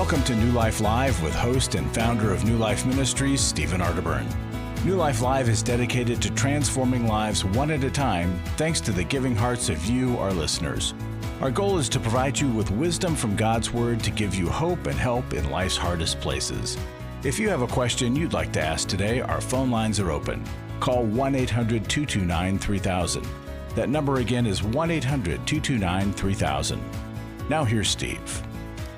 Welcome to New Life Live with host and founder of New Life Ministries, Stephen Arterburn. New Life Live is dedicated to transforming lives one at a time, thanks to the giving hearts of you, our listeners. Our goal is to provide you with wisdom from God's Word to give you hope and help in life's hardest places. If you have a question you'd like to ask today, our phone lines are open. Call 1-800-229-3000. That number again is 1-800-229-3000. Now here's Steve.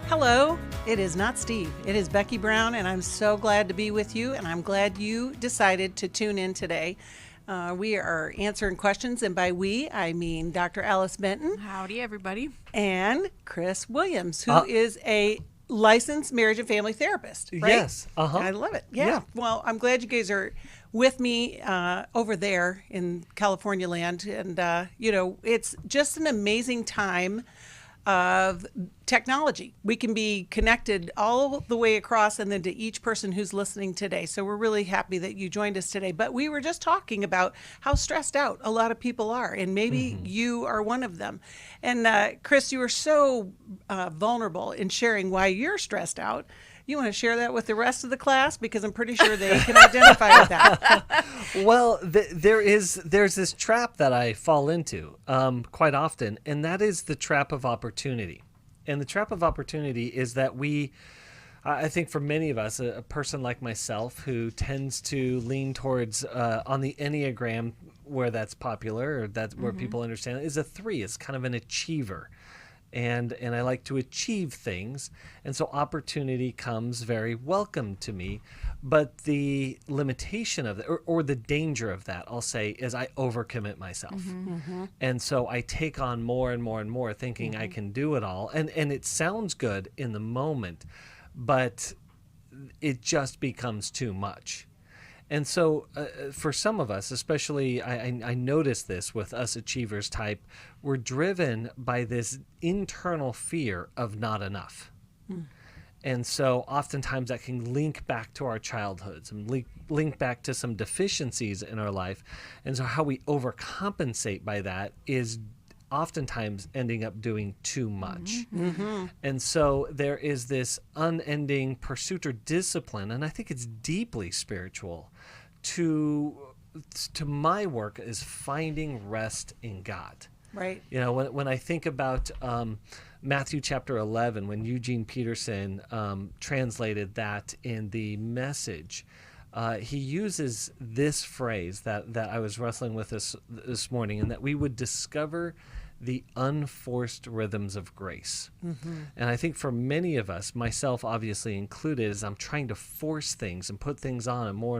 Hello, it is not Steve. It is Becky Brown, and I'm so glad to be with you, and I'm glad you decided to tune in today. We are answering questions, and by we, I mean Dr. Alice Benton. Howdy, everybody. And Chris Williams, who is a licensed marriage and family therapist, right? Yes. I love it. Yeah. Well, I'm glad you guys are with me over there in California land, and, it's just an amazing time of technology. We can be connected all the way across and then to each person who's listening today. So we're really happy that you joined us today. But we were just talking about how stressed out a lot of people are, and maybe you are one of them. And Chris, you were so vulnerable in sharing why you're stressed out. You want to share that with the rest of the class? Because I'm pretty sure they can identify with that. Well, there's this trap that I fall into quite often, and that is the trap of opportunity. And the trap of opportunity is that I think for many of us, a person like myself who tends to lean towards on the Enneagram, where that's popular, or that's where people understand it, is a 3. It's kind of an achiever. And I like to achieve things, and so opportunity comes very welcome to me. But the limitation of it, or the danger of that, I'll say, is I overcommit myself. And so I take on more and more and more, thinking I can do it all. And it sounds good in the moment, but it just becomes too much. And so for some of us, especially, I notice this with us achievers type, we're driven by this internal fear of not enough. And so oftentimes that can link back to our childhoods and link back to some deficiencies in our life. And so how we overcompensate by that is oftentimes ending up doing too much. And so there is this unending pursuit or discipline, and I think it's deeply spiritual, to my work is finding rest in God. Right. You know, when I think about Matthew chapter 11, when Eugene Peterson translated that in the Message, he uses this phrase that I was wrestling with this morning, and that we would discover the unforced rhythms of grace. And I think for many of us, myself obviously included, as I'm trying to force things and put things on and more,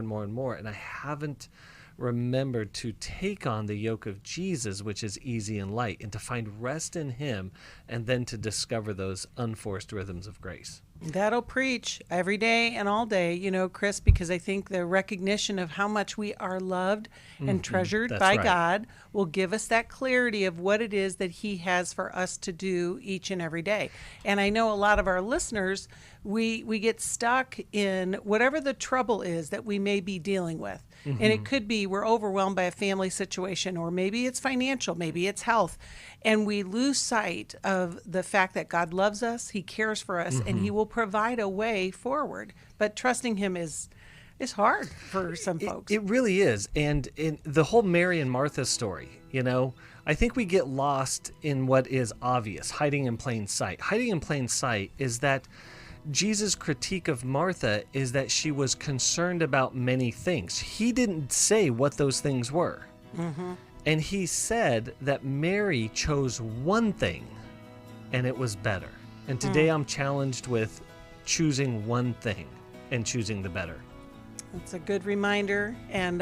and I haven't remembered to take on the yoke of Jesus, which is easy and light, and to find rest in him, and then to discover those unforced rhythms of grace. That'll preach every day and all day, Chris, because I think the recognition of how much we are loved and treasured by God will give us that clarity of what it is that he has for us to do each and every day. And I know a lot of our listeners, we get stuck in whatever the trouble is that we may be dealing with. And it could be we're overwhelmed by a family situation, or maybe it's financial, maybe it's health. And we lose sight of the fact that God loves us, he cares for us, and he will provide a way forward. But trusting him is hard for some folks. It really is. And in the whole Mary and Martha story, I think we get lost in what is obvious, hiding in plain sight. Hiding in plain sight is that Jesus' critique of Martha is that she was concerned about many things. He didn't say what those things were. And he said that Mary chose one thing, and it was better. And today I'm challenged with choosing one thing and choosing the better. That's a good reminder. And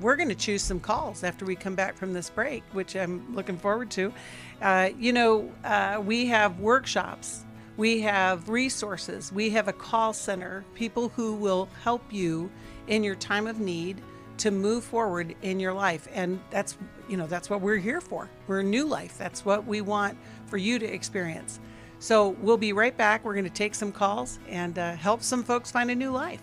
we're going to choose some calls after we come back from this break, which I'm looking forward to. We have workshops. We have resources. We have a call center, people who will help you in your time of need to move forward in your life. And that's what we're here for. We're New Life. That's what we want for you to experience. So we'll be right back. We're going to take some calls and help some folks find a new life.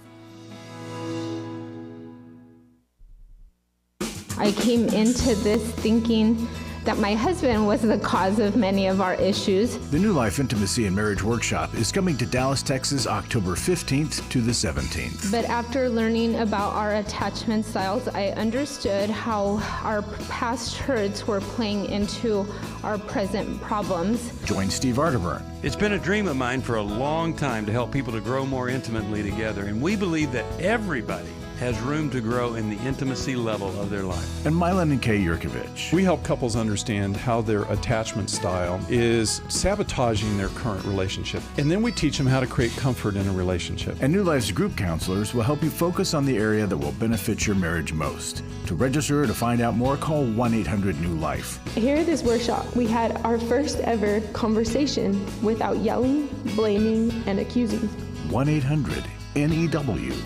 I came into this thinking that my husband was the cause of many of our issues. The New Life Intimacy and Marriage Workshop is coming to Dallas, Texas, October 15th to the 17th. But after learning about our attachment styles, I understood how our past hurts were playing into our present problems. Join Steve Arterburn. It's been a dream of mine for a long time to help people to grow more intimately together, and we believe that everybody has room to grow in the intimacy level of their life. And Milan and Kay Yurkovich. We help couples understand how their attachment style is sabotaging their current relationship. And then we teach them how to create comfort in a relationship. And New Life's group counselors will help you focus on the area that will benefit your marriage most. To register or to find out more, call 1-800-NEW-LIFE. Here at this workshop, we had our first ever conversation without yelling, blaming, and accusing. 1-800-NEW-LIFE.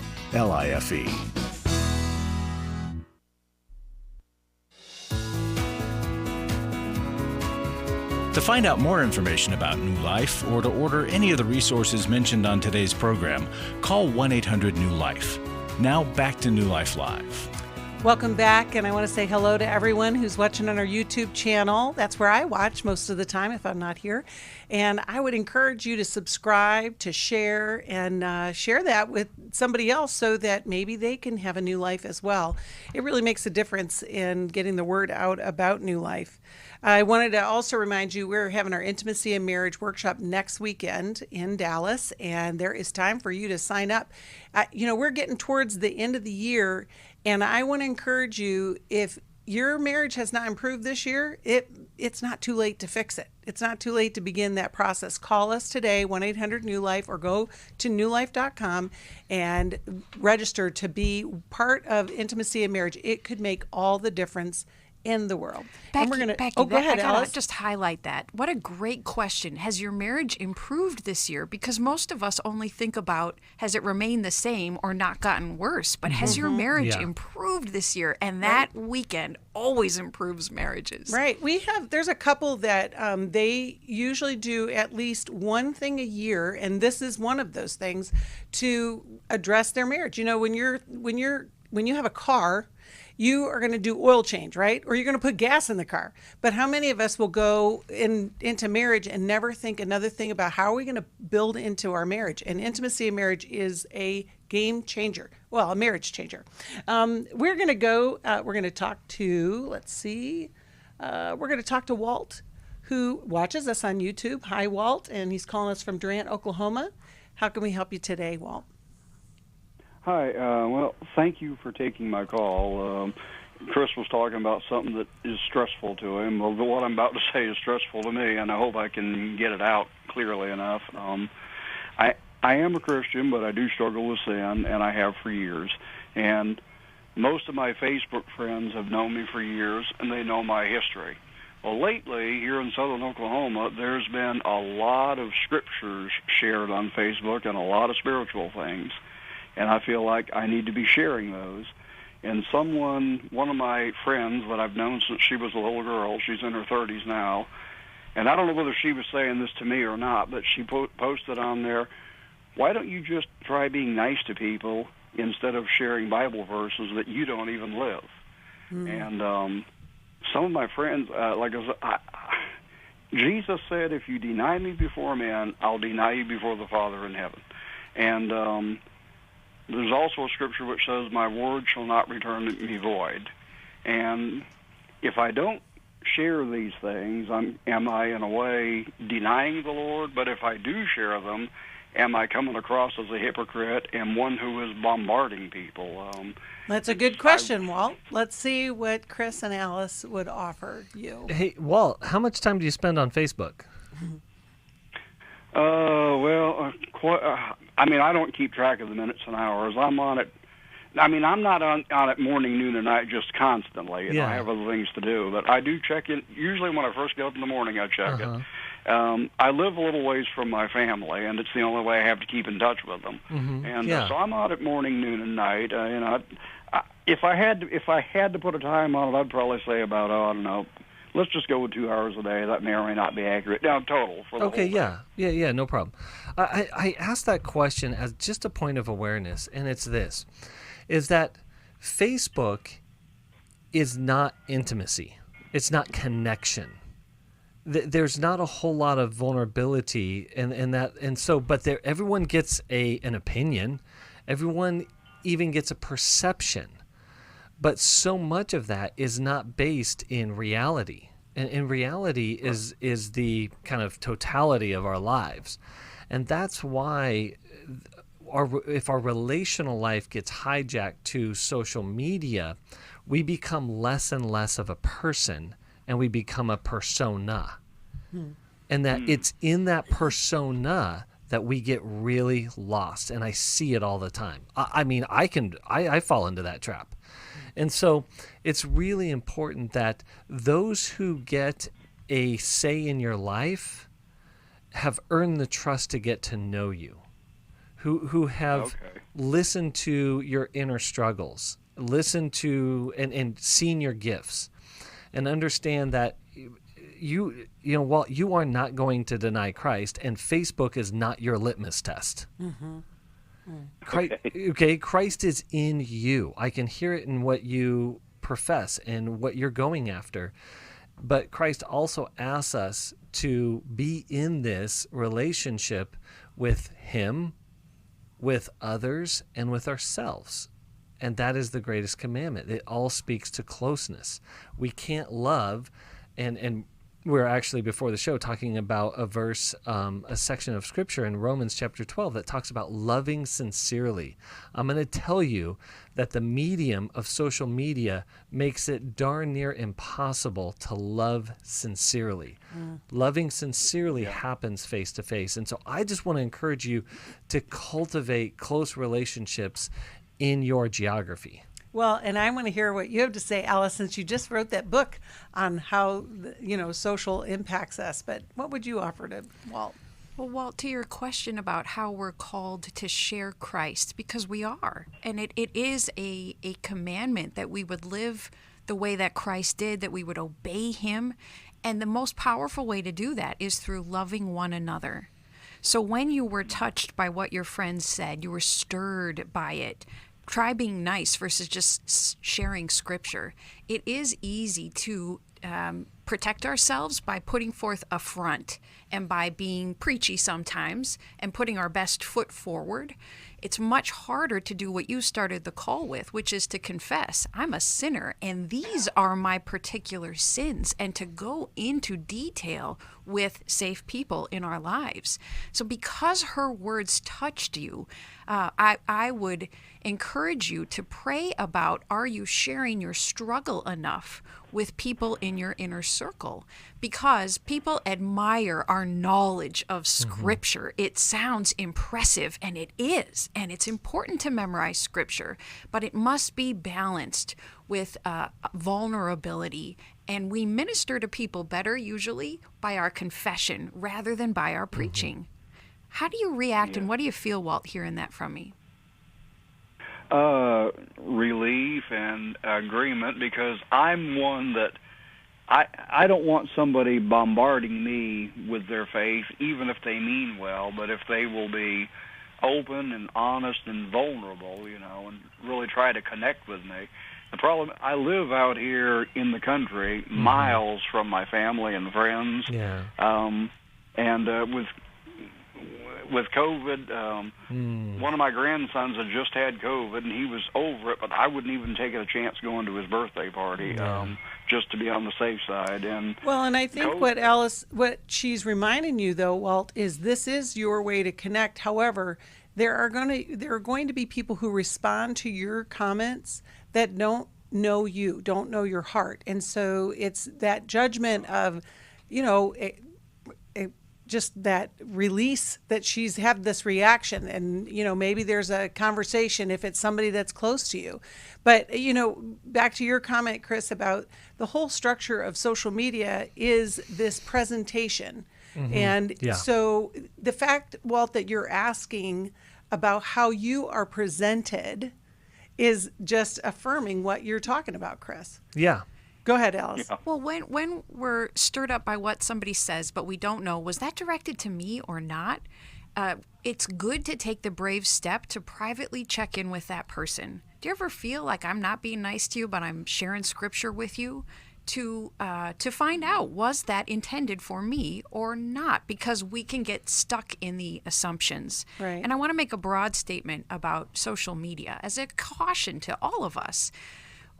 To find out more information about New Life or to order any of the resources mentioned on today's program, call 1-800-NEW-LIFE. Now back to New Life Live. Welcome back, and I want to say hello to everyone who's watching on our YouTube channel. That's where I watch most of the time if I'm not here. And I would encourage you to subscribe, to share, and share that with somebody else so that maybe they can have a new life as well. It really makes a difference in getting the word out about New Life. I wanted to also remind you we're having our Intimacy and Marriage Workshop next weekend in Dallas, and there is time for you to sign up. We're getting towards the end of the year, and I want to encourage you, if your marriage has not improved this year, it's not too late to fix it. It's not too late to begin that process. Call us today, 1-800-NEW-LIFE, or go to newlife.com and register to be part of Intimacy and Marriage. It could make all the difference in the world. Becky, go ahead, I Alice. gotta just highlight that. What a great question. Has your marriage improved this year? Because most of us only think about, has it remained the same or not gotten worse? But has your marriage improved this year? And that weekend always improves marriages. Right. There's a couple that they usually do at least one thing a year, and this is one of those things to address their marriage. When you have a car, you are going to do oil change, right? Or you're going to put gas in the car. But how many of us will go into marriage and never think another thing about how are we going to build into our marriage? And intimacy in marriage is a game changer. Well, a marriage changer. We're going to talk to, we're going to talk to Walt, who watches us on YouTube. Hi, Walt, and he's calling us from Durant, Oklahoma. How can we help you today, Walt? Hi. Well, thank you for taking my call. Chris was talking about something that is stressful to him. Well, what I'm about to say is stressful to me, and I hope I can get it out clearly enough. I am a Christian, but I do struggle with sin, and I have for years. And most of my Facebook friends have known me for years, and they know my history. Well, lately, here in southern Oklahoma, there's been a lot of scriptures shared on Facebook and a lot of spiritual things. And I feel like I need to be sharing those. And one of my friends that I've known since she was a little girl, she's in her 30s now, and I don't know whether she was saying this to me or not, but she posted on there, why don't you just try being nice to people instead of sharing Bible verses that you don't even live? And some of my friends, Jesus said, if you deny me before men, I'll deny you before the Father in heaven. And there's also a scripture which says, my word shall not return to me void. And if I don't share these things, am I in a way denying the Lord? But if I do share them, am I coming across as a hypocrite and one who is bombarding people? That's a good question, Walt. Let's see what Chris and Alice would offer you. Hey, Walt, how much time do you spend on Facebook? I don't keep track of the minutes and hours. I'm on it. I'm not on it morning, noon, and night just constantly. I have other things to do. But I do check it. Usually when I first get up in the morning, I check it. I live a little ways from my family, and it's the only way I have to keep in touch with them. So I'm on it morning, noon, and night. If I had to put a time on it, I'd probably say about, I don't know, let's just go with 2 hours a day. That may or may not be accurate. Now, total. For the whole thing. Yeah, no problem. I asked that question as just a point of awareness, and it's this, is that Facebook is not intimacy. It's not connection. There's not a whole lot of vulnerability in that, and so, but everyone gets an opinion. Everyone even gets a perception. But so much of that is not based in reality. And in reality is the kind of totality of our lives. And that's why if our relational life gets hijacked to social media, we become less and less of a person, and we become a persona. And that it's in that persona that we get really lost. And I see it all the time. I mean, I fall into that trap. And so it's really important that those who get a say in your life have earned the trust to get to know you, who have listened to your inner struggles, listened to and seen your gifts, and understand that you know, you are not going to deny Christ, and Facebook is not your litmus test. Christ is in you. I can hear it in what you profess and what you're going after. But Christ also asks us to be in this relationship with Him, with others, and with ourselves. And that is the greatest commandment. It all speaks to closeness. We can't love, and we're actually, before the show, talking about a verse, a section of Scripture in Romans chapter 12 that talks about loving sincerely. I'm going to tell you that the medium of social media makes it darn near impossible to love sincerely. Loving sincerely happens face to face. And so I just want to encourage you to cultivate close relationships in your geography. Well, and I want to hear what you have to say, Alice, since you just wrote that book on how, social impacts us. But what would you offer to Walt? Well, Walt, to your question about how we're called to share Christ, because we are. And it is a commandment that we would live the way that Christ did, that we would obey Him. And the most powerful way to do that is through loving one another. So when you were touched by what your friends said, you were stirred by it, try being nice versus just sharing Scripture. It is easy to protect ourselves by putting forth a front and by being preachy sometimes and putting our best foot forward. It's much harder to do what you started the call with, which is to confess, I'm a sinner and these are my particular sins, and to go into detail with safe people in our lives. So because her words touched you, I would encourage you to pray about, are you sharing your struggle enough with people in your inner circle? Because people admire our knowledge of Scripture. It sounds impressive, and it is. And it's important to memorize Scripture, but it must be balanced with vulnerability. And we minister to people better usually by our confession rather than by our preaching. How do you react, and what do you feel, Walt, hearing that from me? Relief and agreement, because I'm one that I don't want somebody bombarding me with their faith, even if they mean well, but if they will be open and honest and vulnerable, and really try to connect with me. The problem, I live out here in the country, miles from my family and friends. And with COVID, one of my grandsons had just had COVID, and he was over it, but I wouldn't even take a chance going to his birthday party, just to be on the safe side. And I think COVID, what she's reminding you, though, Walt, is this is your way to connect. However, there are going to be people who respond to your comments that don't know you, don't know your heart, and so it's that judgment of, just that release that she's had this reaction, and maybe there's a conversation if it's somebody that's close to you. But back to your comment, Chris, about the whole structure of social media is this presentation. And so the fact, Walt, that you're asking about how you are presented is just affirming what you're talking about, Chris. Go ahead, Alice. Well, when we're stirred up by what somebody says, but we don't know, was that directed to me or not? It's good to take the brave step to privately check in with that person. Do you ever feel like I'm not being nice to you, but I'm sharing Scripture with you? to find out, was that intended for me or not? Because we can get stuck in the assumptions. Right. And I want to make a broad statement about social media as a caution to all of us.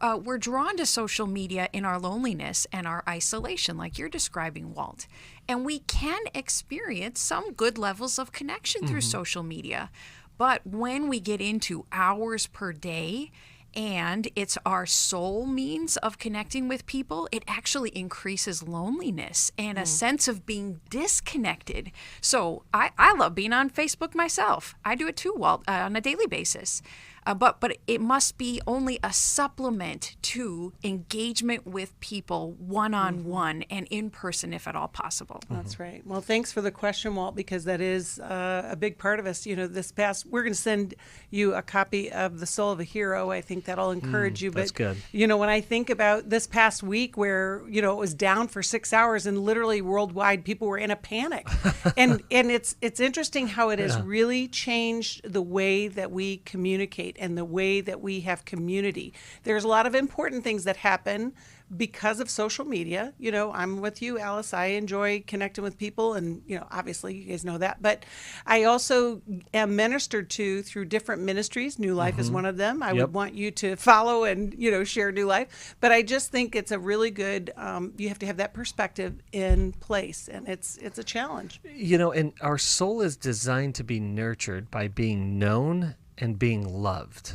We're drawn to social media in our loneliness and our isolation, like you're describing, Walt. And we can experience some good levels of connection through social media. But when we get into hours per day, and it's our sole means of connecting with people, it actually increases loneliness and a sense of being disconnected. So I love being on Facebook myself. I do it too, Walt, on a daily basis. But it must be only a supplement to engagement with people one-on-one and in person, if at all possible. That's right. Well, thanks for the question, Walt, because that is a big part of us. We're going to send you a copy of The Soul of a Hero. I think that'll encourage you. That's good. When I think about this past week where, it was down for 6 hours and literally worldwide people were in a panic. and it's interesting how it has really changed the way that we communicate and the way that we have community. There's a lot of important things that happen because of social media. I'm with you, Alice. I enjoy connecting with people, and obviously you guys know that. But I also am ministered to through different ministries. New Life is one of them. I would want you to follow and share New Life. But I just think it's a really good. You have to have that perspective in place, and it's a challenge. And our soul is designed to be nurtured by being known and being loved.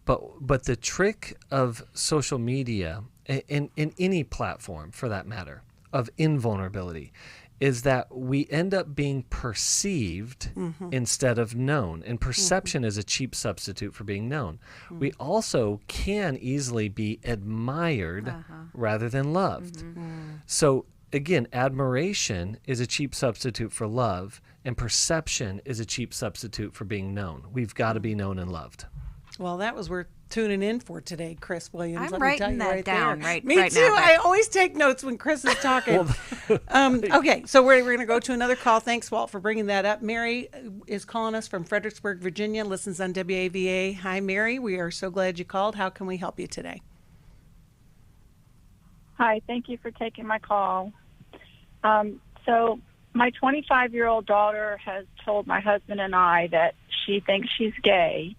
But the trick of social media, in any platform for that matter, of invulnerability, is that we end up being perceived instead of known. And perception is a cheap substitute for being known. We also can easily be admired rather than loved. So again, admiration is a cheap substitute for love, and perception is a cheap substitute for being known. We've got to be known and loved. Well, that was worth tuning in for today, Chris Williams. I'm writing that down there. right Me right too. now. I always take notes when Chris is talking. Okay, so we're going to go to another call. Thanks, Walt, for bringing that up. Mary is calling us from Fredericksburg, Virginia, listens on WAVA. Hi, Mary. We are so glad you called. How can we help you today? Hi, thank you for taking my call. So my 25-year-old daughter has told my husband and I that she thinks she's gay.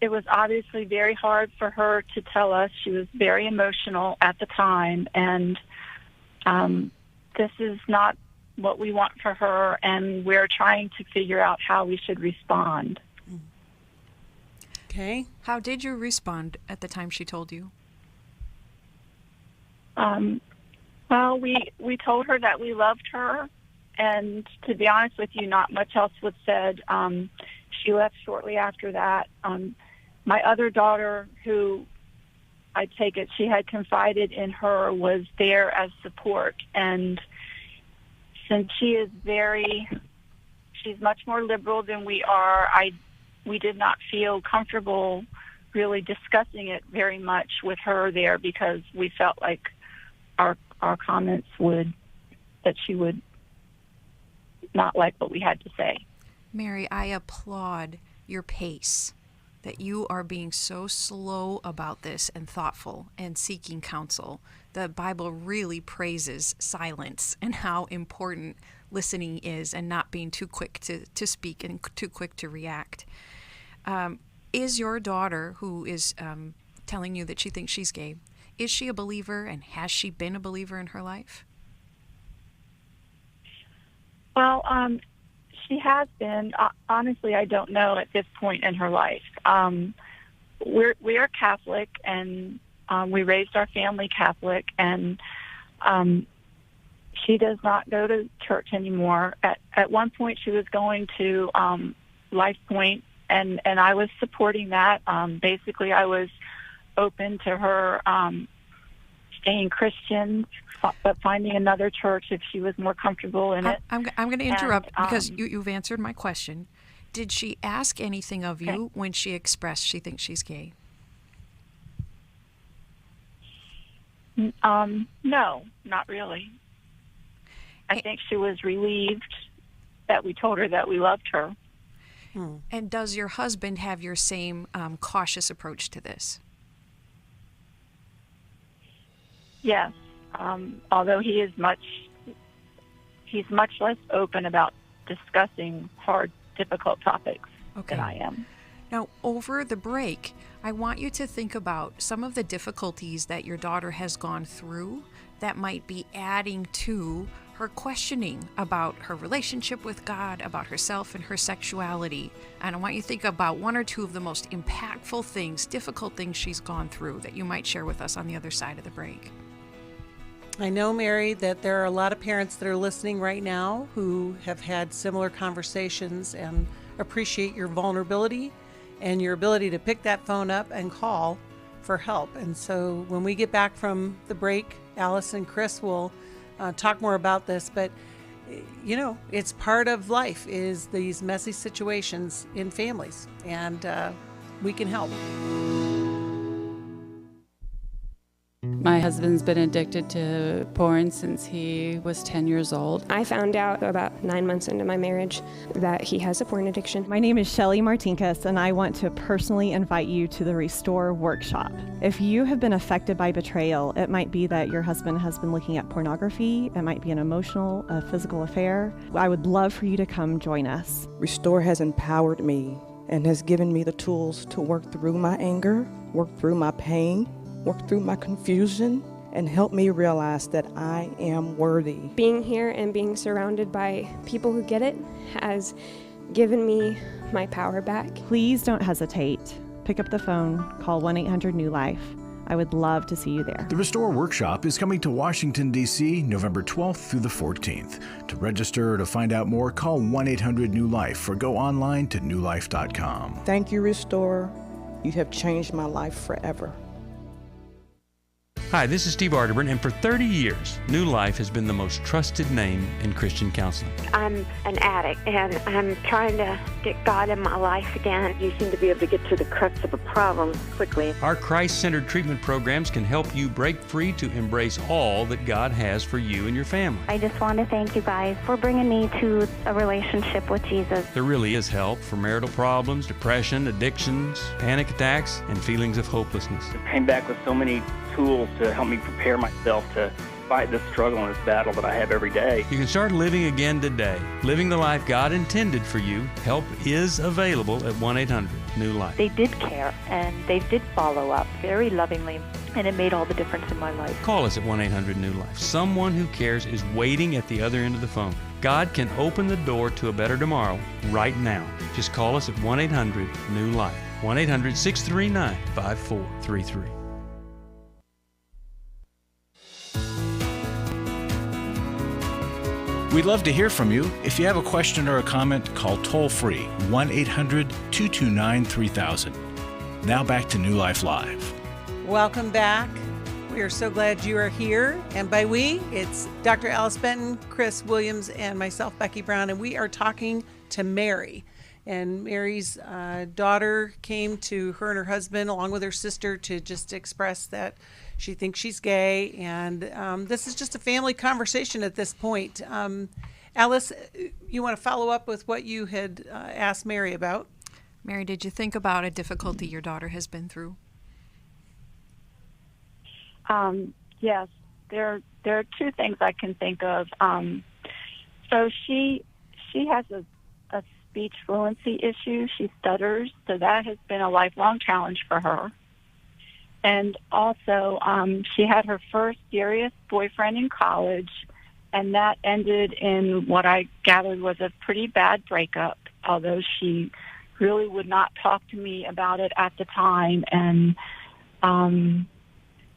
It was obviously very hard for her to tell us. She was very emotional at the time, and this is not what we want for her, and we're trying to figure out how we should respond. Okay. How did you respond at the time she told you? Well, we told her that we loved her, and to be honest with you, not much else was said. She left shortly after that. My other daughter, who I take it she had confided in her, was there as support. And since she's much more liberal than we are, we did not feel comfortable really discussing it very much with her there, because we felt like our comments that she would not like what we had to say. Mary, I applaud your pace, that you are being so slow about this and thoughtful and seeking counsel. The Bible really praises silence and how important listening is, and not being too quick to speak and too quick to react. Is your daughter, who is telling you that she thinks she's gay, is she a believer, and has she been a believer in her life? Well, she has been. Honestly, I don't know at this point in her life. We are Catholic, and we raised our family Catholic, and she does not go to church anymore. At one point, she was going to Life Point, and I was supporting that. Basically, I was open to her staying Christian, but finding another church if she was more comfortable in it. I'm going to interrupt because you've answered my question. Did she ask anything of you when she expressed she thinks she's gay? No, not really. I think she was relieved that we told her that we loved her. And does your husband have your same cautious approach to this? Yes. Although he's much less open about discussing hard, difficult topics than I am. Now, over the break, I want you to think about some of the difficulties that your daughter has gone through that might be adding to her questioning about her relationship with God, about herself and her sexuality. And I want you to think about one or two of the most impactful things, difficult things she's gone through that you might share with us on the other side of the break. I know, Mary, that there are a lot of parents that are listening right now who have had similar conversations and appreciate your vulnerability and your ability to pick that phone up and call for help. And so when we get back from the break, Alice and Chris will talk more about this. But, you know, it's part of life is these messy situations in families, and we can help. My husband's been addicted to porn since he was 10 years old. I found out about 9 months into my marriage that he has a porn addiction. My name is Shelly Martinkus, and I want to personally invite you to the Restore Workshop. If you have been affected by betrayal, it might be that your husband has been looking at pornography, it might be an emotional, physical affair. I would love for you to come join us. Restore has empowered me and has given me the tools to work through my anger, work through my pain, work through my confusion, and help me realize that I am worthy. Being here and being surrounded by people who get it has given me my power back. Please don't hesitate. Pick up the phone, call 1-800-NEW-LIFE. I would love to see you there. The Restore Workshop is coming to Washington, D.C., November 12th through the 14th. To register or to find out more, call 1-800-NEW-LIFE or go online to newlife.com. Thank you, Restore. You have changed my life forever. Hi, this is Steve Arterburn, and for 30 years, New Life has been the most trusted name in Christian counseling. I'm an addict, and I'm trying to get God in my life again. You seem to be able to get to the crux of a problem quickly. Our Christ-centered treatment programs can help you break free to embrace all that God has for you and your family. I just want to thank you guys for bringing me to a relationship with Jesus. There really is help for marital problems, depression, addictions, panic attacks, and feelings of hopelessness. I came back with so many tools to help me prepare myself to fight this struggle and this battle that I have every day. You can start living again today, living the life God intended for you. Help is available at 1-800-NEW-LIFE. They did care, and they did follow up very lovingly, and it made all the difference in my life. Call us at 1-800-NEW-LIFE. Someone who cares is waiting at the other end of the phone. God can open the door to a better tomorrow right now. Just call us at 1-800-NEW-LIFE. 1-800-639-5433. We'd love to hear from you. If you have a question or a comment, call toll-free 1-800-229-3000. Now back to New Life Live. Welcome back. We are so glad you are here. And by we, it's Dr. Alice Benton, Chris Williams, and myself, Becky Brown. And we are talking to Mary. And Mary's daughter came to her and her husband, along with her sister, to just express that she thinks she's gay. And this is just a family conversation at this point. Alice, you want to follow up with what you had asked Mary about? Mary, did you think about a difficulty your daughter has been through? Yes, there are two things I can think of. So she has a speech fluency issue. She stutters, so that has been a lifelong challenge for her. And also, she had her first serious boyfriend in college, and that ended in what I gathered was a pretty bad breakup, although she really would not talk to me about it at the time. And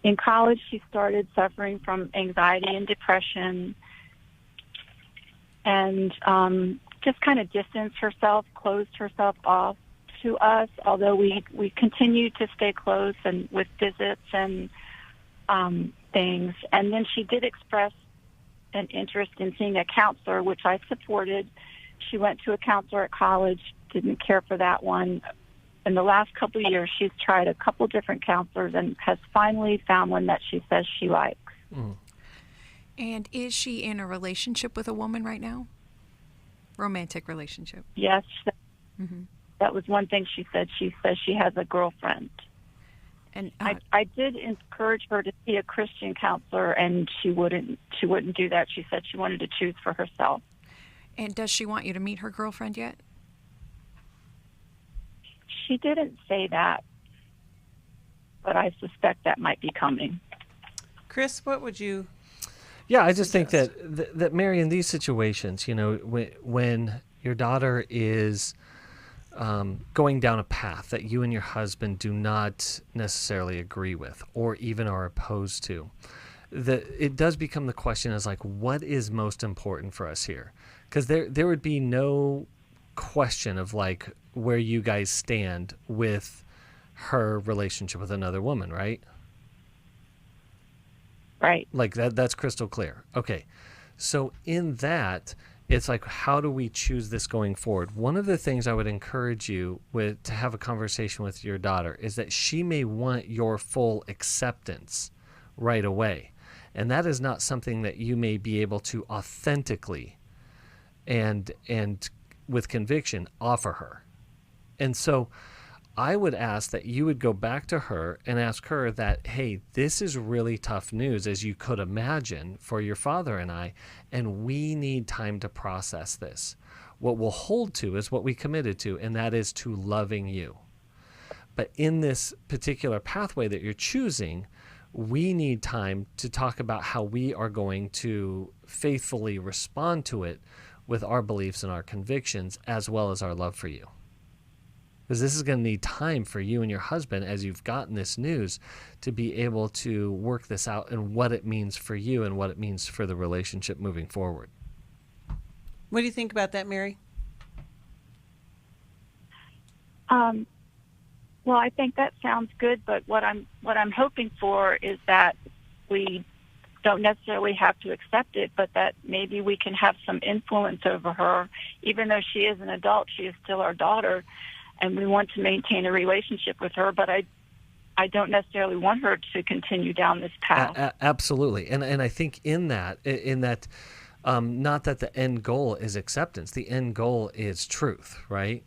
in college, she started suffering from anxiety and depression, and just kind of distanced herself, closed herself off to us, although we continued to stay close and with visits and things. And then she did express an interest in seeing a counselor, which I supported. She went to a counselor at college, didn't care for that one. In the last couple of years, she's tried a couple different counselors and has finally found one that she says she likes. Mm. And is she in a relationship with a woman right now? Romantic relationship? Yes. Mm-hmm. That was one thing she said. She says she has a girlfriend. And I did encourage her to see a Christian counselor, and she wouldn't do that. She said she wanted to choose for herself. And does she want you to meet her girlfriend yet? She didn't say that, but I suspect that might be coming. Chris, what would you? Yeah, I just think that Mary, in these situations, you know, when your daughter is going down a path that you and your husband do not necessarily agree with or even are opposed to, it does become the question is like, what is most important for us here? Because there would be no question of like where you guys stand with her relationship with another woman, right? Right. Like that's crystal clear. Okay. So in that, it's like, how do we choose this going forward? One of the things I would encourage you to have a conversation with your daughter is that she may want your full acceptance right away. And that is not something that you may be able to authentically and with conviction offer her. And so I would ask that you would go back to her and ask her that, hey, this is really tough news, as you could imagine, for your father and I, and we need time to process this. What we'll hold to is what we committed to, and that is to loving you. But in this particular pathway that you're choosing, we need time to talk about how we are going to faithfully respond to it with our beliefs and our convictions, as well as our love for you. Because this is going to need time for you and your husband, as you've gotten this news, to be able to work this out and what it means for you and what it means for the relationship moving forward. What do you think about that, Mary? Well, I think that sounds good, but what I'm hoping for is that we don't necessarily have to accept it, but that maybe we can have some influence over her. Even though she is an adult, she is still our daughter, and we want to maintain a relationship with her, but I don't necessarily want her to continue down this path. Absolutely. And I think in that, not that the end goal is acceptance. The end goal is truth, right?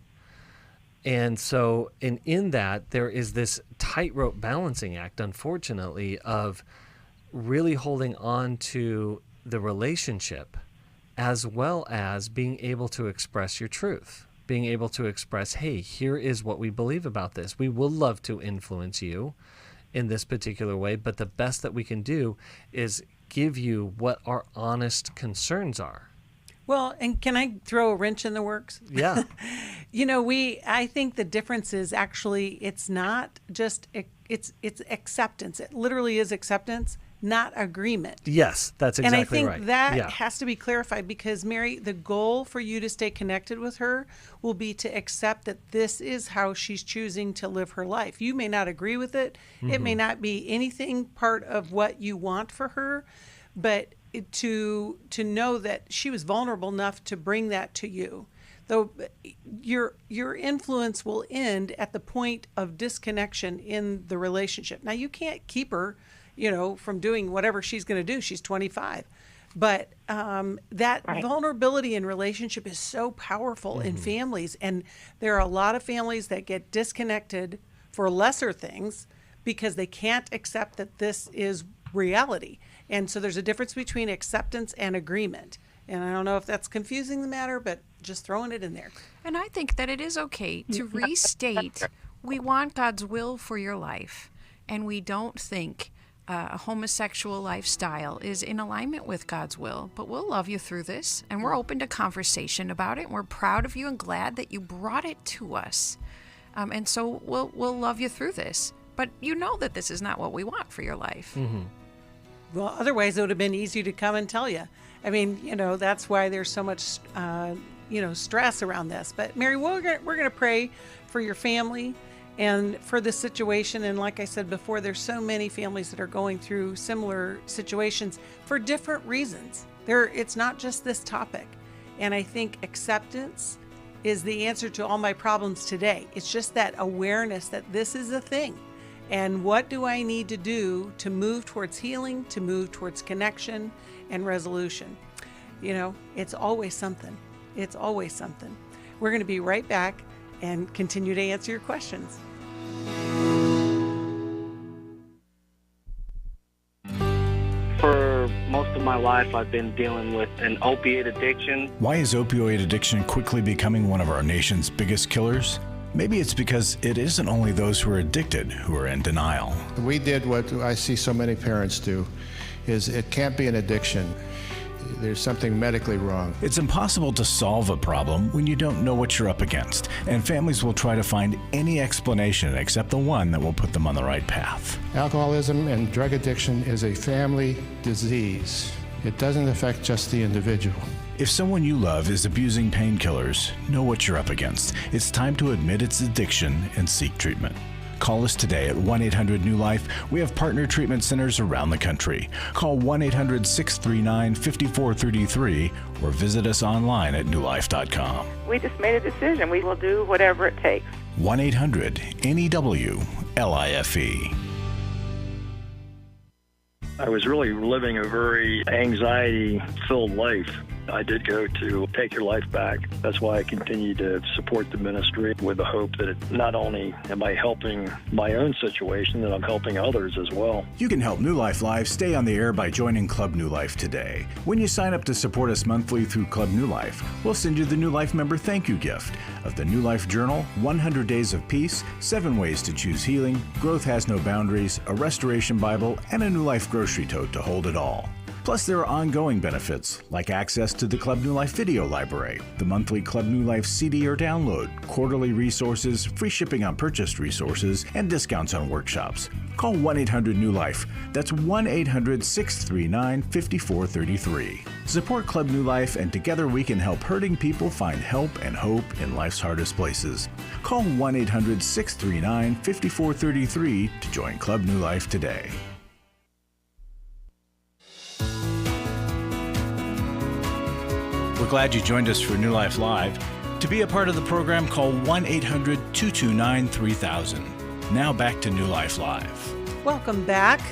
And so in that, there is this tightrope balancing act, unfortunately, of really holding on to the relationship as well as being able to express your truth. Being able to express, hey, here is what we believe about this. We will love to influence you in this particular way, but the best that we can do is give you what our honest concerns are. Well, and can I throw a wrench in the works? Yeah. You know, I think the difference is actually, it's not just, it's acceptance. It literally is acceptance, not agreement. Yes, that's exactly right. And I think that has to be clarified, because, Mary, the goal for you to stay connected with her will be to accept that this is how she's choosing to live her life. You may not agree with it. Mm-hmm. It may not be anything part of what you want for her, but to know that she was vulnerable enough to bring that to you. Though your influence will end at the point of disconnection in the relationship. Now, you can't keep her, from doing whatever she's going to do. She's 25. But that vulnerability in relationship is so powerful in families. And there are a lot of families that get disconnected for lesser things because they can't accept that this is reality. And so there's a difference between acceptance and agreement. And I don't know if that's confusing the matter, but just throwing it in there. And I think that it is okay to restate, we want God's will for your life, and we don't think a homosexual lifestyle is in alignment with God's will, but we'll love you through this, and we're open to conversation about it, and we're proud of you and glad that you brought it to us. And so we'll love you through this, but you know that this is not what we want for your life. Mm-hmm. Well, otherwise it would have been easy to come and tell you. I mean, that's why there's so much, stress around this. But Mary, we're going to pray for your family and for this situation. And like I said before, there's so many families that are going through similar situations for different reasons. It's not just this topic. And I think acceptance is the answer to all my problems today. It's just that awareness that this is a thing. And what do I need to do to move towards healing, to move towards connection and resolution? It's always something. It's always something. We're going to be right back and continue to answer your questions. For most of my life, I've been dealing with an opiate addiction. Why is opioid addiction quickly becoming one of our nation's biggest killers? Maybe it's because it isn't only those who are addicted who are in denial. We did what I see so many parents do, is it can't be an addiction. There's something medically wrong. It's impossible to solve a problem when you don't know what you're up against, and families will try to find any explanation except the one that will put them on the right path. Alcoholism and drug addiction is a family disease. It doesn't affect just the individual. If someone you love is abusing painkillers, know what you're up against. It's time to admit its addiction and seek treatment. Call us today at 1-800-NEW-LIFE. We have partner treatment centers around the country. Call 1-800-639-5433 or visit us online at newlife.com. We just made a decision. We will do whatever it takes. 1-800-NEW-LIFE. I was really living a very anxiety-filled life. I did go to Take Your Life Back. That's why I continue to support the ministry with the hope that not only am I helping my own situation, that I'm helping others as well. You can help New Life Live stay on the air by joining Club New Life today. When you sign up to support us monthly through Club New Life, we'll send you the New Life member thank you gift of the New Life Journal, 100 Days of Peace, 7 Ways to Choose Healing, Growth Has No Boundaries, a Restoration Bible, and a New Life grocery tote to hold it all. Plus, there are ongoing benefits, like access to the Club New Life video library, the monthly Club New Life CD or download, quarterly resources, free shipping on purchased resources, and discounts on workshops. Call 1-800-NEW-LIFE. That's 1-800-639-5433. Support Club New Life, and together we can help hurting people find help and hope in life's hardest places. Call 1-800-639-5433 to join Club New Life today. We're glad you joined us for New Life Live. To be a part of the program, call 1-800-229-3000. Now back to New Life Live. Welcome back.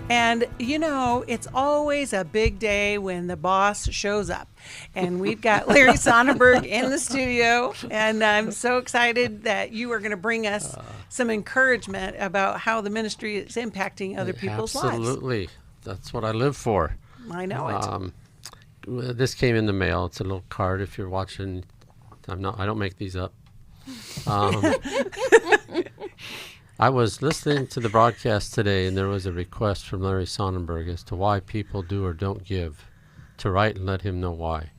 And, you know, it's always a big day when the boss shows up. And we've got Larry Sonnenberg in the studio. And I'm so excited that you are going to bring us some encouragement about how the ministry is impacting other people's lives. Absolutely. That's what I live for. I know it. This came in the mail. It's a little card if you're watching. I don't make these up. I was listening to the broadcast today, and there was a request from Larry Sonnenberg as to why people do or don't give, to write and let him know why.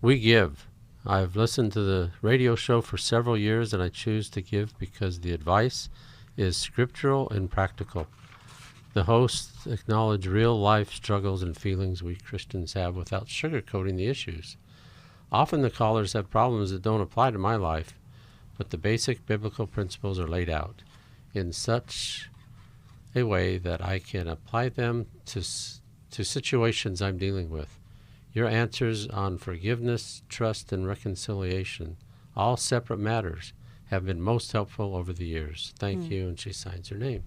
We give. I've listened to the radio show for several years, and I choose to give because the advice is scriptural and practical. The hosts acknowledge real-life struggles and feelings we Christians have without sugarcoating the issues. Often the callers have problems that don't apply to my life, but the basic biblical principles are laid out in such a way that I can apply them to situations I'm dealing with. Your answers on forgiveness, trust, and reconciliation, all separate matters, have been most helpful over the years. Thank you, and she signs her name.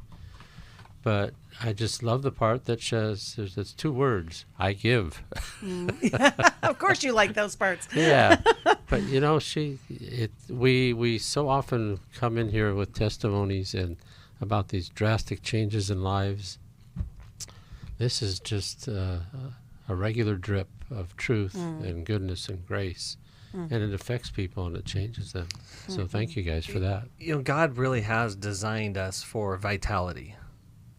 But I just love the part that says, there's 2 words, I give. Of course you like those parts. Yeah, but you know, we so often come in here with testimonies and about these drastic changes in lives. This is just a regular drip of truth and goodness and grace. And it affects people and it changes them. So thank you guys for that. You know, God really has designed us for vitality.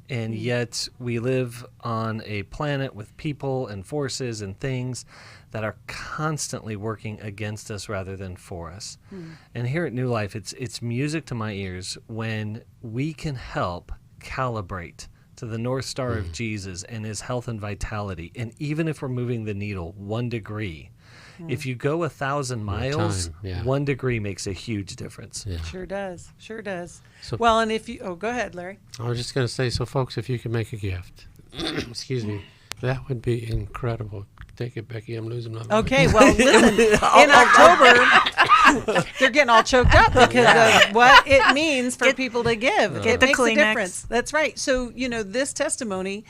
And yet we live on a planet with people and forces and things that are constantly working against us rather than for us. And here at New Life, it's music to my ears when we can help calibrate to the North Star of Jesus and his health and vitality. And even if we're moving the needle 1 degree, if you go 1,000 miles, 1 degree makes a huge difference. Yeah. Sure does. Sure does. So, well, and if you... Oh, go ahead, Larry. I was just going to say, so folks, if you can make a gift, excuse me, that would be incredible. Take it, Becky. I'm losing my mind. Okay, well, listen, in October, they're getting all choked up because of what it means for people to give. It makes a difference. That's right. So, you know, this testimony...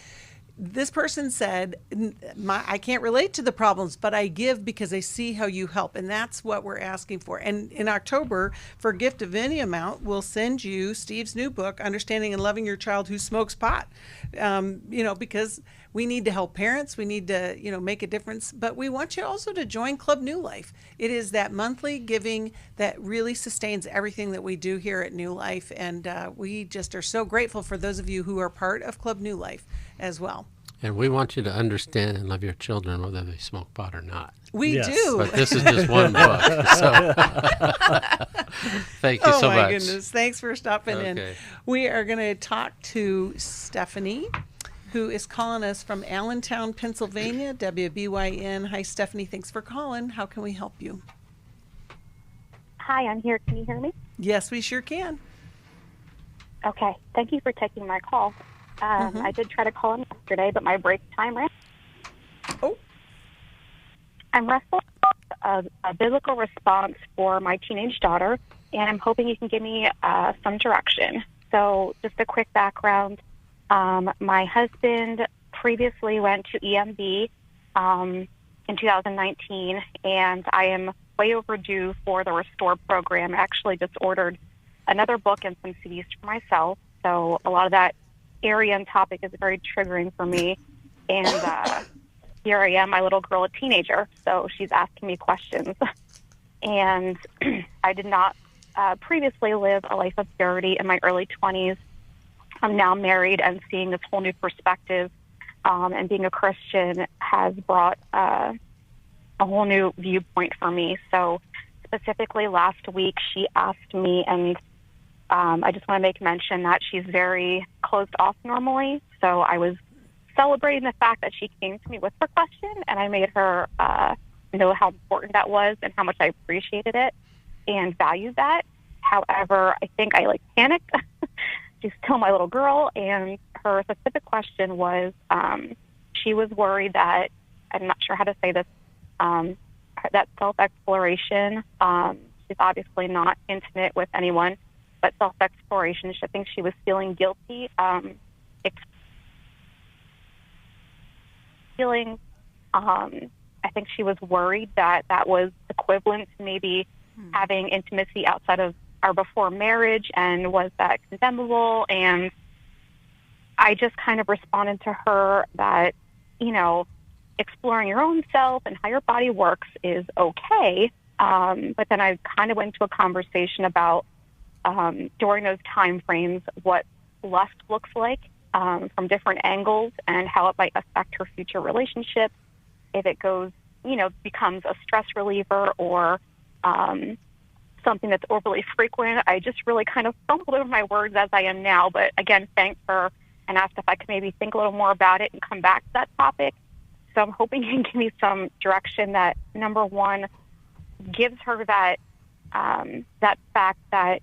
This person said, I can't relate to the problems, but I give because I see how you help. And that's what we're asking for. And in October, for a gift of any amount, we'll send you Steve's new book, Understanding and Loving Your Child Who Smokes Pot. You know, because we need to help parents. We need to, make a difference. But we want you also to join Club New Life. It is that monthly giving that really sustains everything that we do here at New Life. And we just are so grateful for those of you who are part of Club New Life as well. And we want you to understand and love your children whether they smoke pot or not. We do. But this is just one book. So thank you so much. Oh, my goodness. Thanks for stopping in. We are going to talk to Stephanie, who is calling us from Allentown, Pennsylvania, WBYN. Hi, Stephanie. Thanks for calling. How can we help you? Hi, I'm here. Can you hear me? Yes, we sure can. Okay. Thank you for taking my call. I did try to call in yesterday, but my break time ran. Oh. I'm wrestling with a biblical response for my teenage daughter, and I'm hoping you can give me some direction. So just a quick background. My husband previously went to EMB in 2019, and I am way overdue for the Restore program. I actually just ordered another book and some CDs for myself, so a lot of that area and topic is very triggering for me. And here I am, my little girl, a teenager, so she's asking me questions. And I did not previously live a life of purity in my early 20s. I'm now married and seeing this whole new perspective, and being a Christian has brought a whole new viewpoint for me. So specifically last week, she asked me, and I just want to make mention that she's very closed off normally. So I was celebrating the fact that she came to me with her question, and I made her know how important that was and how much I appreciated it and valued that. However, I think I panicked. She's still my little girl, and her specific question was, she was worried that, I'm not sure how to say this, that self-exploration, she's obviously not intimate with anyone, but self-exploration, I think she was feeling guilty, I think she was worried that that was equivalent to maybe having intimacy outside of or before marriage, and was that condemnable? And I just kind of responded to her that, exploring your own self and how your body works is okay. But then I kind of went into a conversation about during those time frames what lust looks like from different angles and how it might affect her future relationships, if it goes, becomes a stress reliever or something that's overly frequent. I just really kind of fumbled over my words as I am now, but again, thanked her and asked if I could maybe think a little more about it and come back to that topic. So I'm hoping you can give me some direction that, number one, gives her that that fact that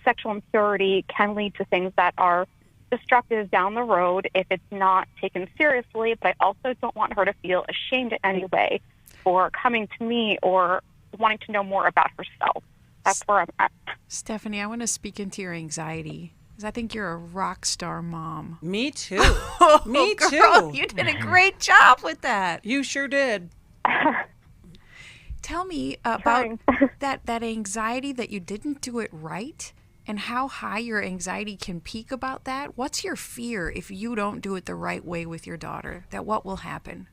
sexual impurity can lead to things that are destructive down the road if it's not taken seriously, but I also don't want her to feel ashamed in any way for coming to me or wanting to know more about herself. That's where I'm at. Stephanie, I want to speak into your anxiety, because I think you're a rock star mom. Me too. Me too. You did a great job with that. You sure did. Tell me about that anxiety that you didn't do it right, and how high your anxiety can peak about that. What's your fear if you don't do it the right way with your daughter? That what will happen?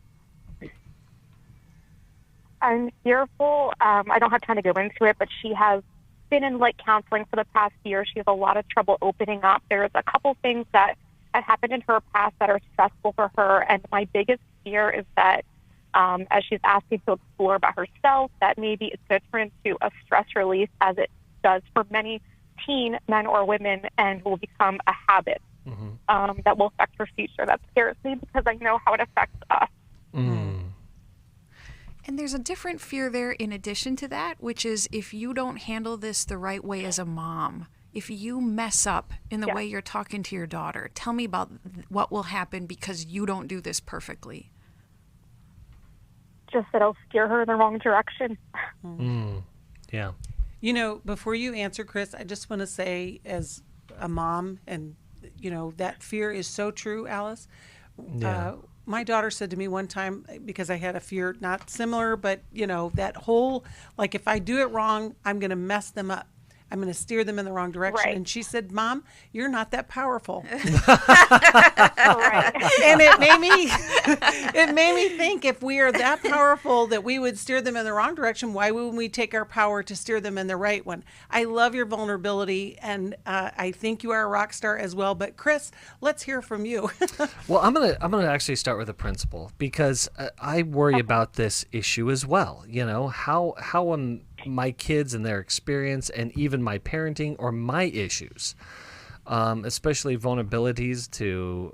I'm fearful. I don't have time to go into it, but she has been in counseling for the past year. She has a lot of trouble opening up. There's a couple things that have happened in her past that are stressful for her, and my biggest fear is that as she's asking to explore about herself, that maybe it's going to turn into a stress release, as it does for many teen men or women, and will become a habit that will affect her future. That scares me because I know how it affects us. And there's a different fear there in addition to that, which is if you don't handle this the right way as a mom, if you mess up in the way you're talking to your daughter, tell me about what will happen because you don't do this perfectly. Just that I'll steer her in the wrong direction. Yeah. Before you answer, Chris, I just want to say, as a mom, and, that fear is so true, Alice. Yeah. My daughter said to me one time, because I had a fear, not similar, but, that whole, if I do it wrong, I'm going to mess them up. I'm going to steer them in the wrong direction. Right. And she said, Mom, you're not that powerful. Right. And it made me think, if we are that powerful that we would steer them in the wrong direction, why wouldn't we take our power to steer them in the right one? I love your vulnerability, and I think you are a rock star as well. But Chris, let's hear from you. Well, I'm gonna actually start with a principle, because I worry about this issue as well. You know, how my kids and their experience, and even my parenting or my issues, especially vulnerabilities to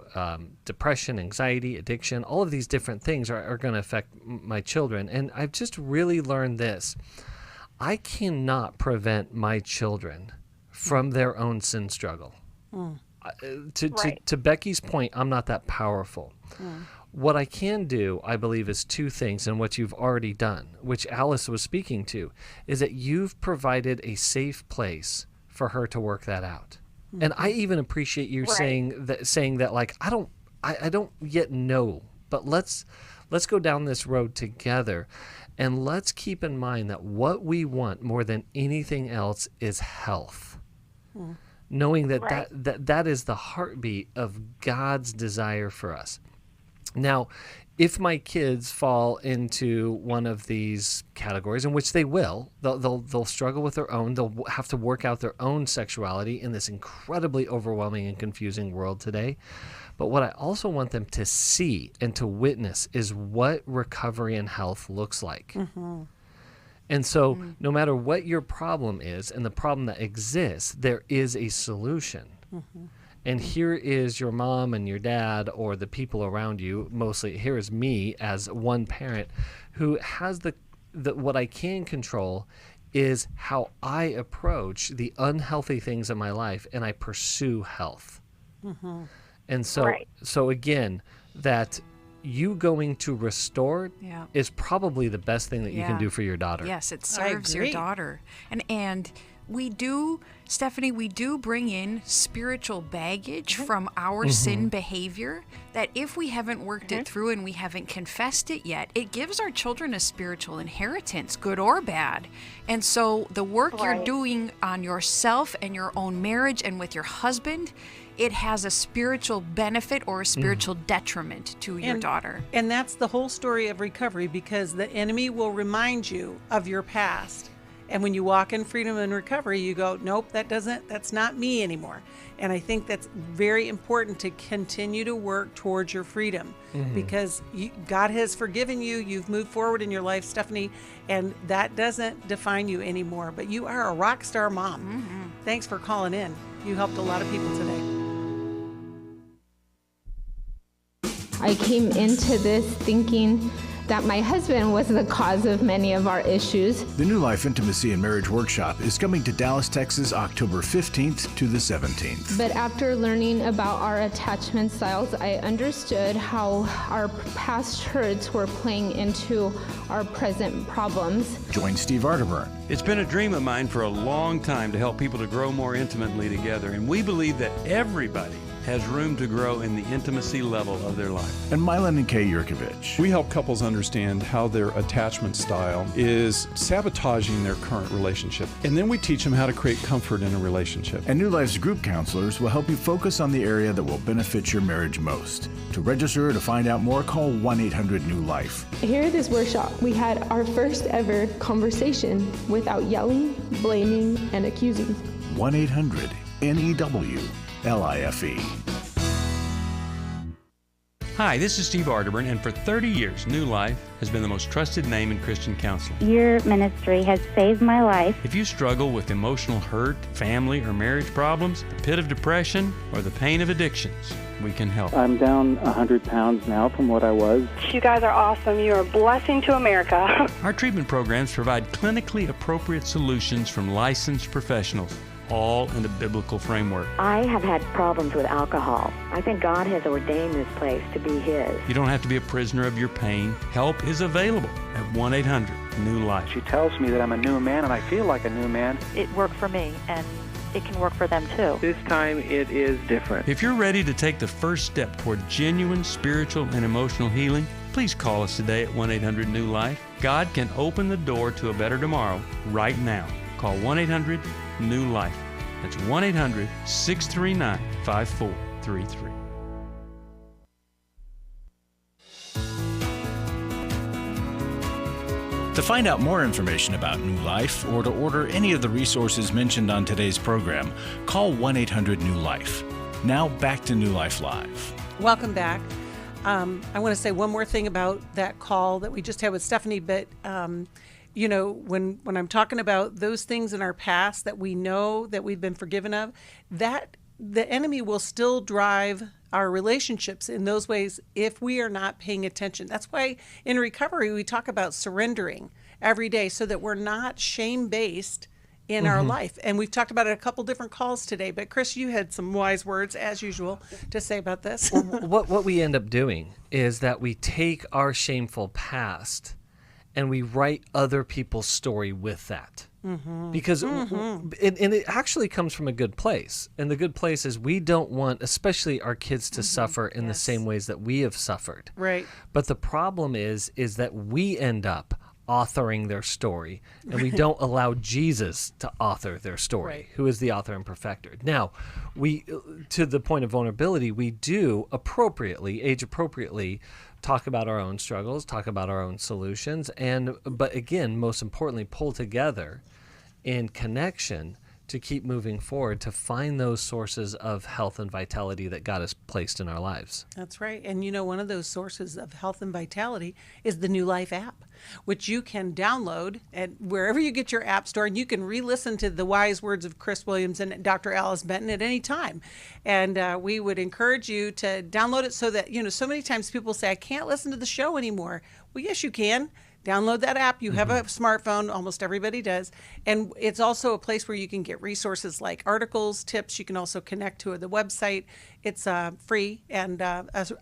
depression, anxiety, addiction, all of these different things are going to affect my children. And I've just really learned this. I cannot prevent my children from their own sin struggle. To Becky's point, I'm not that powerful. What I can do, I believe, is two things, and what you've already done, which Alice was speaking to, is that you've provided a safe place for her to work that out. And I even appreciate you saying that like, I don't yet know, but let's go down this road together, and let's keep in mind that what we want more than anything else is health. Knowing that is the heartbeat of God's desire for us. Now, if my kids fall into one of these categories, in which they will, they'll struggle with their own. They'll have to work out their own sexuality in this incredibly overwhelming and confusing world today. But what I also want them to see and to witness is what recovery and health looks like. And so no matter what your problem is and the problem that exists, there is a solution. And here is your mom and your dad, or the people around you, mostly here is me as one parent, who has the what I can control is how I approach the unhealthy things in my life, and I pursue health. And so again, that you going to restore is probably the best thing that you can do for your daughter. Yes, it serves your daughter. And we do, Stephanie, we do bring in spiritual baggage from our sin behavior, that if we haven't worked it through and we haven't confessed it yet, it gives our children a spiritual inheritance, good or bad. And so the work you're doing on yourself and your own marriage and with your husband, it has a spiritual benefit or a spiritual detriment to your daughter. And that's the whole story of recovery, because the enemy will remind you of your past. And when you walk in freedom and recovery, you go, nope, that's not me anymore. And I think that's very important, to continue to work towards your freedom, because God has forgiven you. You've moved forward in your life, Stephanie, and that doesn't define you anymore. But you are a rock star mom. Thanks for calling in. You helped a lot of people today. I came into this thinking that my husband was the cause of many of our issues. The New Life Intimacy and Marriage Workshop is coming to Dallas, Texas, October 15th to the 17th. But after learning about our attachment styles, I understood how our past hurts were playing into our present problems. Join Steve Arterburn. It's been a dream of mine for a long time to help people to grow more intimately together, and we believe that everybody has room to grow in the intimacy level of their life. And Mylan and Kay Yurkovich. We help couples understand how their attachment style is sabotaging their current relationship. And then we teach them how to create comfort in a relationship. And New Life's group counselors will help you focus on the area that will benefit your marriage most. To register or to find out more, call 1-800-NEW-LIFE. Here at this workshop, we had our first ever conversation without yelling, blaming, and accusing. 1-800-NEW-LIFE. Hi, this is Steve Arterburn, and for 30 years, New Life has been the most trusted name in Christian counseling. Your ministry has saved my life. If you struggle with emotional hurt, family or marriage problems, the pit of depression, or the pain of addictions, we can help. I'm down 100 pounds now from what I was. You guys are awesome. You're a blessing to America. Our treatment programs provide clinically appropriate solutions from licensed professionals, all in a biblical framework. I have had problems with alcohol. I think God has ordained this place to be His. You don't have to be a prisoner of your pain. Help is available at 1-800-NEW-LIFE. She tells me that I'm a new man, and I feel like a new man. It worked for me, and it can work for them too. This time it is different. If you're ready to take the first step toward genuine spiritual and emotional healing, please call us today at 1-800-NEW-LIFE. God can open the door to a better tomorrow right now. Call 1-800-NEW-LIFE. New Life. That's 1-800-639-5433. To find out more information about New Life or to order any of the resources mentioned on today's program, call 1-800-NEW-LIFE. Now back to New Life Live. Welcome back. I want to say one more thing about that call that we just had with Stephanie, but you know, when I'm talking about those things in our past that we know that we've been forgiven of, that the enemy will still drive our relationships in those ways if we are not paying attention. That's why in recovery we talk about surrendering every day so that we're not shame-based in our life. And we've talked about it a couple different calls today, but Chris, you had some wise words as usual to say about this. What we end up doing is that we take our shameful past and we write other people's story with that. Because and it actually comes from a good place. And the good place is we don't want, especially our kids, to suffer in the same ways that we have suffered. Right. But the problem is that we end up authoring their story, and we don't allow Jesus to author their story, who is the author and perfecter. Now, we, to the point of vulnerability, we do appropriately, age appropriately, talk about our own struggles, talk about our own solutions, but again, most importantly, pull together in connection to keep moving forward, to find those sources of health and vitality that God has placed in our lives. That's right. And you know, one of those sources of health and vitality is the New Life app, which you can download at wherever you get your app store, and you can re-listen to the wise words of Chris Williams and Dr. Alice Benton at any time. And we would encourage you to download it so that, you know, so many times people say, I can't listen to the show anymore. Well, yes, you can. Download that app. You have a smartphone. Almost everybody does. And it's also a place where you can get resources like articles, tips. You can also connect to the website. It's free and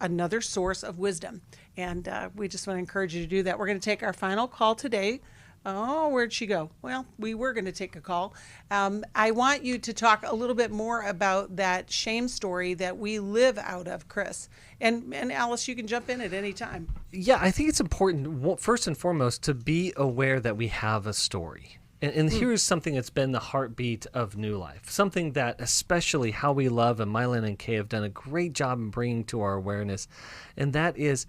another source of wisdom. And we just want to encourage you to do that. We're going to take our final call today. Oh, where'd she go? Well, we were going to take a call. I want you to talk a little bit more about that shame story that we live out of, Chris. And Alice, you can jump in at any time. Yeah, I think it's important, first and foremost, to be aware that we have a story. And here's something that's been the heartbeat of New Life, something that especially How We Love and Mylan and Kay have done a great job in bringing to our awareness, and that is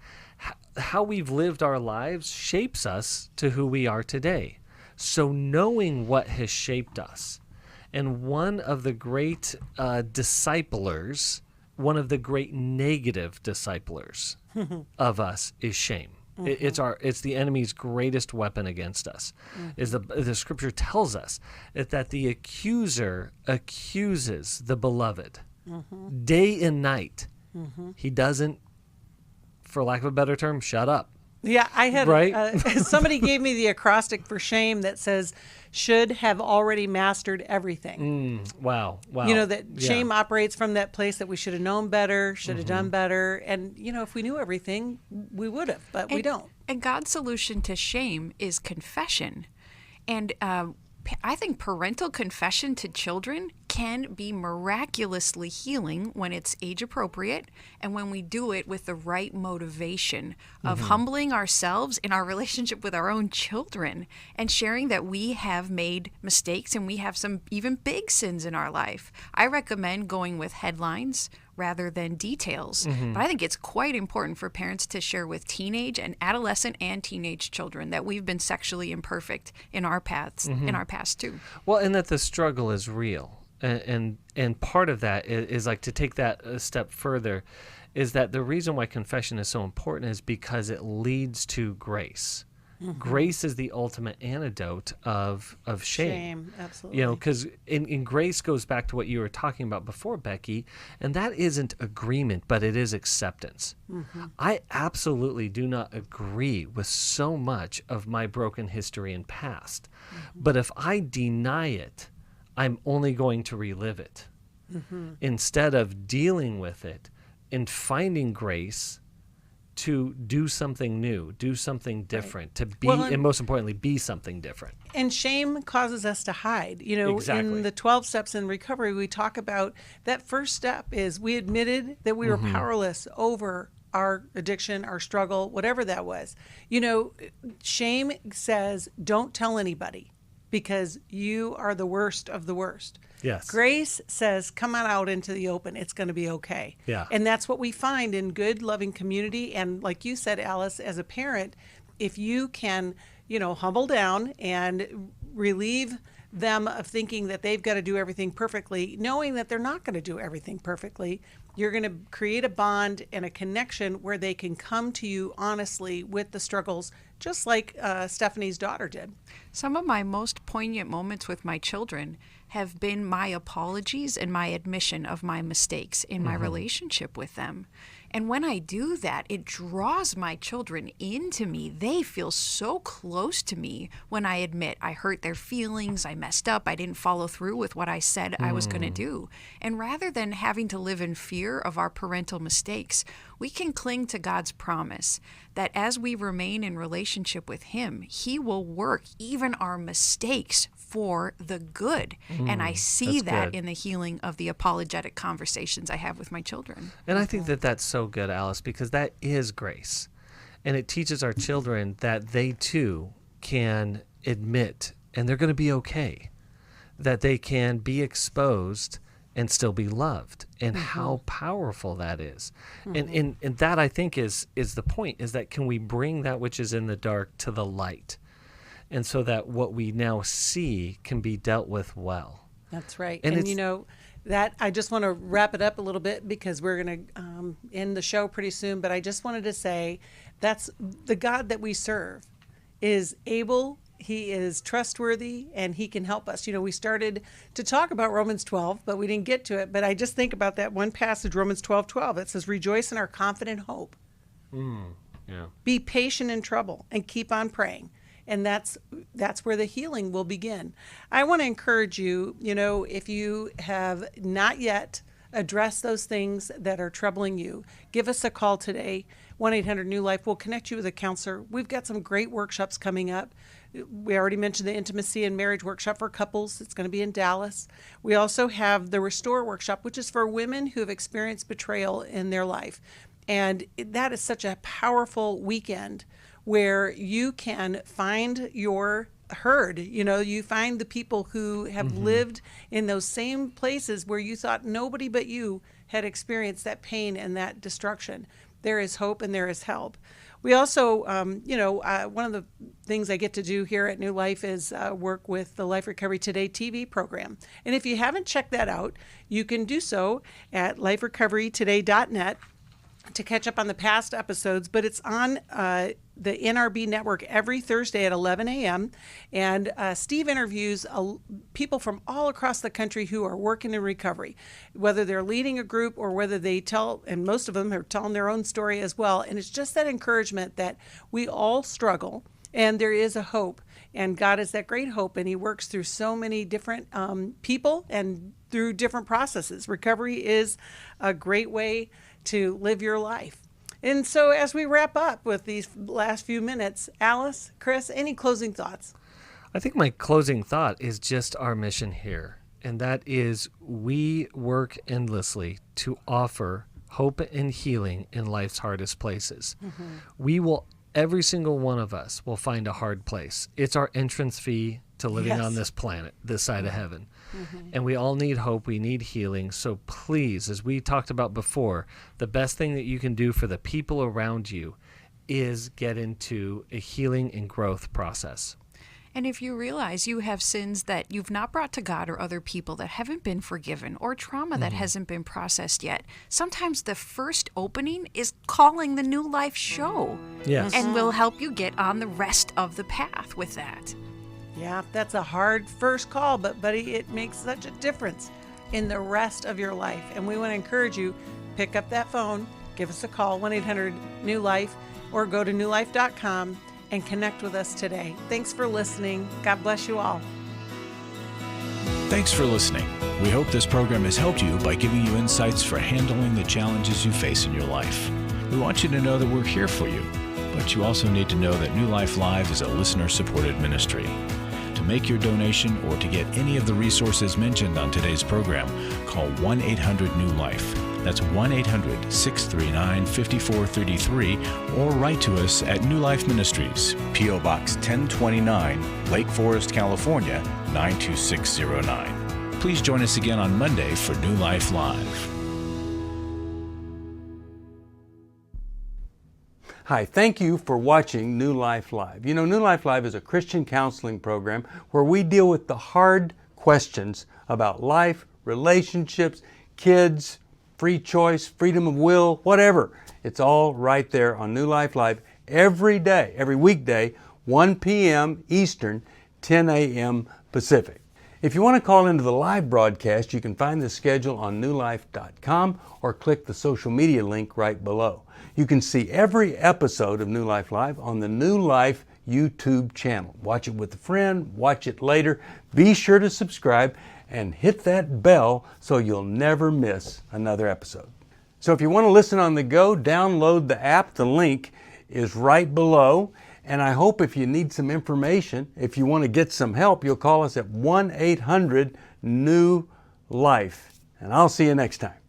how we've lived our lives shapes us to who we are today. So knowing what has shaped us, and one of the great disciplers, one of the great negative disciplers of us is shame. It's the enemy's greatest weapon against us. Is the scripture tells us that the accuser accuses the beloved day and night. He doesn't, for lack of a better term, shut up. Yeah, I had somebody gave me the acrostic for shame that says, should have already mastered everything. Wow. You know, that shame operates from that place that we should have known better, should have done better. And, you know, if we knew everything, we would have, but we don't. And God's solution to shame is confession. And I think parental confession to children can be miraculously healing when it's age appropriate and when we do it with the right motivation of humbling ourselves in our relationship with our own children and sharing that we have made mistakes and we have some even big sins in our life. I recommend going with headlines rather than details. But I think it's quite important for parents to share with teenage and adolescent and teenage children that we've been sexually imperfect in our paths, in our past too. Well, and that the struggle is real. And part of that is like, to take that a step further, is that the reason why confession is so important is because it leads to grace. Grace is the ultimate antidote of shame. Absolutely. You know, because in grace goes back to what you were talking about before, Becky, and that isn't agreement, but it is acceptance. I absolutely do not agree with so much of my broken history and past, but if I deny it, I'm only going to relive it. Instead of dealing with it and finding grace to do something new, do something different, to be, and most importantly, be something different. And shame causes us to hide. You know, in the 12 steps in recovery, we talk about that first step is we admitted that we were powerless over our addiction, our struggle, whatever that was. You know, shame says, don't tell anybody, because you are the worst of the worst. Yes. Grace says, come on out into the open. It's going to be okay. Yeah. And that's what we find in good, loving community. And like you said, Alice, as a parent, if you can, humble down and relieve them of thinking that they've got to do everything perfectly, knowing that they're not going to do everything perfectly, you're going to create a bond and a connection where they can come to you honestly with the struggles, just like Stephanie's daughter did. Some of my most poignant moments with my children have been my apologies and my admission of my mistakes in my relationship with them. And when I do that, it draws my children into me. They feel so close to me when I admit I hurt their feelings, I messed up, I didn't follow through with what I said I was going to do. And rather than having to live in fear of our parental mistakes, we can cling to God's promise that as we remain in relationship with Him, He will work even our mistakes for the good. And I see that in the healing of the apologetic conversations I have with my children. And I think that that's so good, Alice, because that is grace. And it teaches our children that they too can admit, and they're going to be okay, that they can be exposed and still be loved, and how powerful that is. And that, I think, is the point, is that can we bring that which is in the dark to the light? And so that what we now see can be dealt with well. That's right. And that I just want to wrap it up a little bit because we're going to end the show pretty soon. But I just wanted to say that's the God that we serve is able. He is trustworthy and He can help us. We started to talk about Romans 12, but we didn't get to it. But I just think about that one passage, Romans 12:12. It says, rejoice in our confident hope. Yeah. Be patient in trouble and keep on praying. And that's where the healing will begin. I want to encourage you, if you have not yet addressed those things that are troubling you, give us a call today, 1-800-NEW-LIFE. We'll connect you with a counselor. We've got some great workshops coming up. We already mentioned the Intimacy and Marriage Workshop for couples. It's going to be in Dallas. We also have the Restore Workshop, which is for women who have experienced betrayal in their life. And that is such a powerful weekend where you can find your herd. You find the people who have lived in those same places where you thought nobody but you had experienced that pain and that destruction. There is hope and there is help. We also, one of the things I get to do here at New Life is work with the Life Recovery Today TV program. And if you haven't checked that out, you can do so at liferecoverytoday.net to catch up on the past episodes, but it's on the NRB network every Thursday at 11 a.m. And Steve interviews people from all across the country who are working in recovery, whether they're leading a group or whether they tell, and most of them are telling their own story as well. And it's just that encouragement that we all struggle and there is a hope. And God is that great hope, and He works through so many different people and through different processes. Recovery is a great way to live your life. And so as we wrap up with these last few minutes, Alice, Chris, any closing thoughts? I think my closing thought is just our mission here, and that is we work endlessly to offer hope and healing in life's hardest places. We will, every single one of us will find a hard place. It's our entrance fee to living on this planet, this side of heaven. And we all need hope. We need healing. So please, as we talked about before, the best thing that you can do for the people around you is get into a healing and growth process. And if you realize you have sins that you've not brought to God or other people that haven't been forgiven, or trauma that hasn't been processed yet, sometimes the first opening is calling the New Life show. Yes. And will help you get on the rest of the path with that. Yeah, that's a hard first call, but buddy, it makes such a difference in the rest of your life. And we want to encourage you, pick up that phone, give us a call, 1-800-NEW-LIFE, or go to newlife.com and connect with us today. Thanks for listening. God bless you all. Thanks for listening. We hope this program has helped you by giving you insights for handling the challenges you face in your life. We want you to know that we're here for you, but you also need to know that New Life Live is a listener-supported ministry. To make your donation or to get any of the resources mentioned on today's program, call 1-800-NEW-LIFE. That's 1-800-639-5433, or write to us at New Life Ministries, P.O. Box 1029, Lake Forest, California, 92609. Please join us again on Monday for New Life Live. Hi, thank you for watching New Life Live. You know, New Life Live is a Christian counseling program where we deal with the hard questions about life, relationships, kids, free choice, freedom of will, whatever. It's all right there on New Life Live every day, every weekday, 1 p.m. Eastern, 10 a.m. Pacific. If you want to call into the live broadcast, you can find the schedule on newlife.com or click the social media link right below. You can see every episode of New Life Live on the New Life YouTube channel. Watch it with a friend, watch it later. Be sure to subscribe and hit that bell so you'll never miss another episode. So if you want to listen on the go, download the app. The link is right below. And I hope if you need some information, if you want to get some help, you'll call us at 1-800-NEW-LIFE. And I'll see you next time.